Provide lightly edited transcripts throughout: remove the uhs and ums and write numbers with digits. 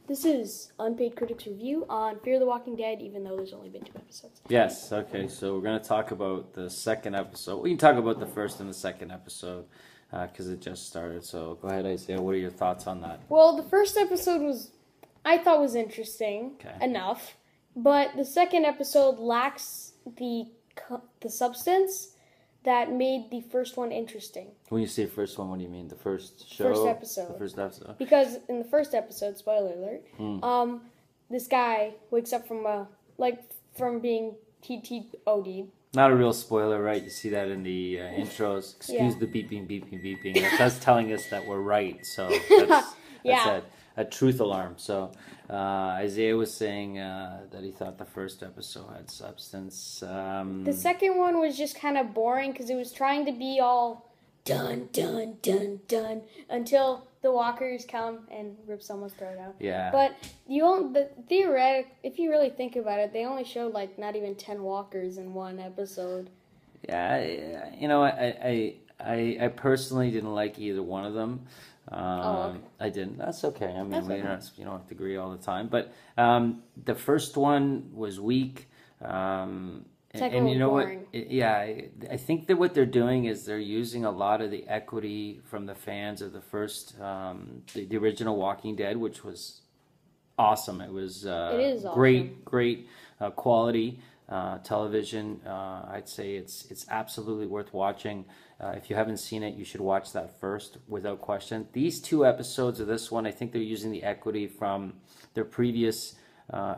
This is Unpaid Critics Review on Fear the Walking Dead, even though there's only been 2 episodes. Yes, okay, so we're going to talk about the second episode. We can talk about the first and the second episode because it just started. So go ahead, Isaiah. What are your thoughts on that? Well, the first episode I thought was interesting enough, but the second episode lacks the substance that made the first one interesting. When you say first one, what do you mean? The first show? First episode. The first episode. Because in the first episode, spoiler alert, this guy wakes up from being TTOD'd. Not a real spoiler, right? You see that in the intros. Excuse the beeping. That's telling us that we're right. So that's a truth alarm. So Isaiah was saying that he thought the first episode had substance. The second one was just kind of boring because it was trying to be all dun, dun, dun, dun, until the walkers come and rip someone's throat out. Yeah. But if you really think about it, they only showed not even 10 walkers in one episode. Yeah, you know, I personally didn't like either one of them. Okay. I didn't. That's okay. I mean, That's okay. you don't have to agree all the time. But the first one was weak. And you know boring. I think that what they're doing is they're using a lot of the equity from the fans of the first, the original Walking Dead, which was awesome. It was It is great quality television. I'd say it's absolutely worth watching. If you haven't seen it, you should watch that first, without question. These 2 episodes of this one, I think they're using the equity from their previous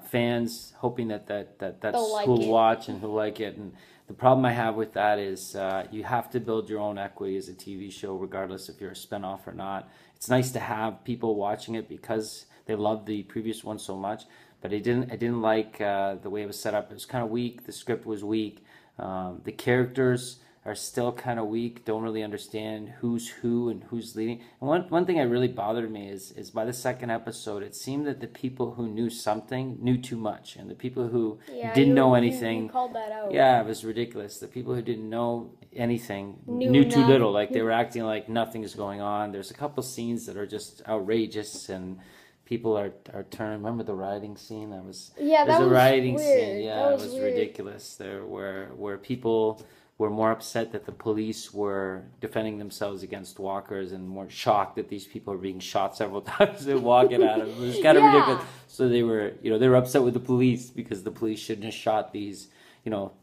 fans, hoping that's who'll watch and who'll like it. And the problem I have with that is you have to build your own equity as a TV show, regardless if you're a spinoff or not. It's nice to have people watching it because they love the previous one so much, but I didn't like the way it was set up. It was kind of weak. The script was weak. The characters are still kind of weak. Don't really understand who's who and who's leading. And one thing that really bothered me is by the second episode, it seemed that the people who knew something knew too much, and the people who didn't know anything. You called that out. Yeah, it was ridiculous. The people who didn't know anything knew too little. Like they were acting like nothing is going on. There's a couple scenes that are just outrageous, and people are turning. Remember the rioting scene? That was a rioting weird. scene. Yeah, it was ridiculous. There where people were more upset that the police were defending themselves against walkers and more shocked that these people are being shot several times and walking at them. It was kind of ridiculous. So they were upset with the police because the police shouldn't have shot these,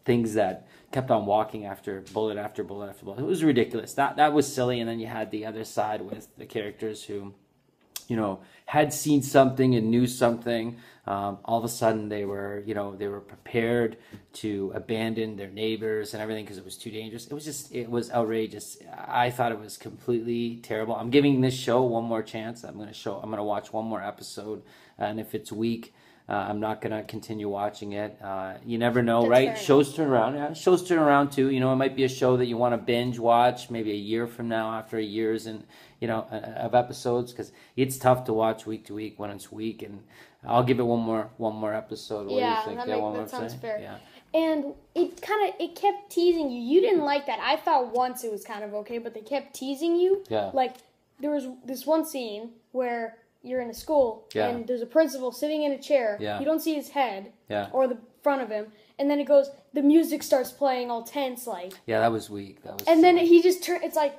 things that kept on walking after bullet after bullet after bullet. It was ridiculous. That was silly. And then you had the other side with the characters who, had seen something and knew something. All of a sudden they were prepared to abandon their neighbors and everything because it was too dangerous. It was outrageous. I thought it was completely terrible. I'm giving this show one more chance. I'm going to watch one more episode, and if it's weak, I'm not going to continue watching it. You never know, That's right? Shows turn around. Yeah, shows turn around too. It might be a show that you want to binge watch maybe a year from now after years of episodes, because it's tough to watch week to week when it's weak. And I'll give it one more episode. What do you think? That sounds fair. Yeah. And it kept teasing you. You didn't like that. I thought once it was kind of okay, but they kept teasing you. Yeah. Like there was this one scene where you're in a school and there's a principal sitting in a chair. Yeah. You don't see his head or the front of him. And then the music starts playing all tense Yeah, that was weak. Then he just it's like,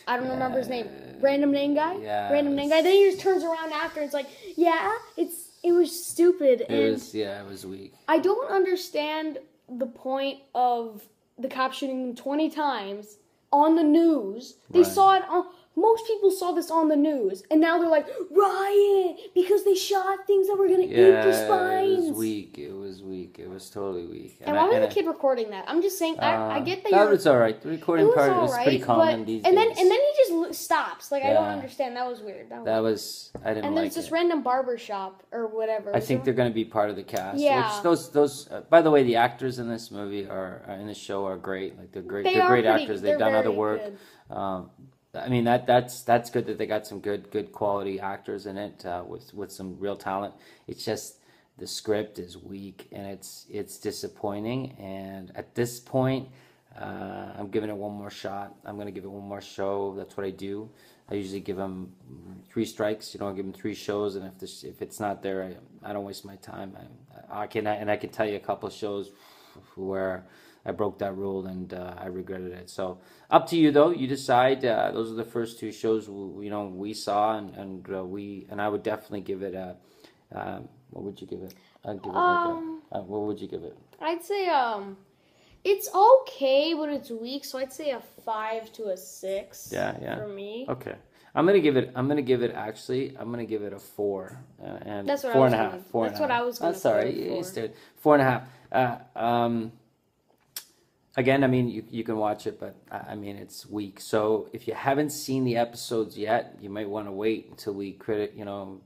I don't remember his name. Random name guy? Yeah. Random name guy. Then he just turns around after. It's like, it was stupid. It was weak. I don't understand the point of the cop shooting them 20 times on the news. They saw it on... Most people saw this on the news, and now they're like, riot, because they shot things that were going to eat their spines. It was weak. It was totally weak. And why was the kid recording that? I'm just saying, I get that that was all right. The recording part was pretty common these days. And then he just stops. I don't understand. That was weird. I didn't like it. And there's this random barber shop or whatever. I think they're going to be part of the cast. Yeah. Which those by the way, the actors in this movie in this show are great. Like they're great. They're great actors. They've done other work. I mean that's good that they got some good quality actors in it with some real talent. It's just the script is weak and it's disappointing. And at this point, I'm giving it one more shot. I'm going to give it one more show. That's what I do. I usually give them 3 strikes. You know, I give them 3 shows, and if it's not there, I don't waste my time. I can tell you a couple of shows where I broke that rule and I regretted it. So up to you though. You decide. Those are the first 2 shows we saw, and I would definitely give it a. What would you give it? I'd give it what would you give it? I'd say it's okay, but it's weak, so I'd say a 5 to a 6. Yeah. For me. Okay. I'm gonna give it a 4, and that's what 4.5. 4 That's what I was gonna. Sorry, you stated 4.5. Again, I mean, you can watch it, but I mean, it's weak. So if you haven't seen the episodes yet, you might want to wait until we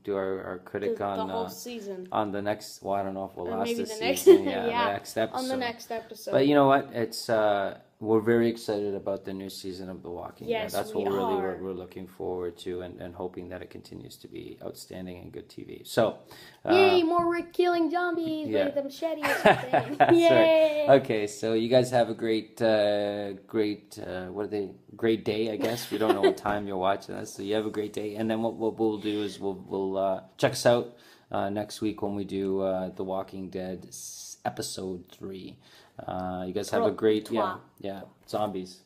do our critic on the whole season. On the next. Well, I don't know if we'll last this next, season. yeah, the next episode. On the next episode. But you know what? It's we're very excited about the new season of The Walking Dead. That's what we're looking forward to, and hoping that it continues to be outstanding and good TV. So, yay! More Rick killing zombies with a machete or something. That's Yay! Right. Okay, so you guys have a great day, I guess. We don't know what time you're watching this, so you have a great day. And then what we'll do is we'll check us out next week when we do The Walking Dead episode 3. You guys have a great zombies.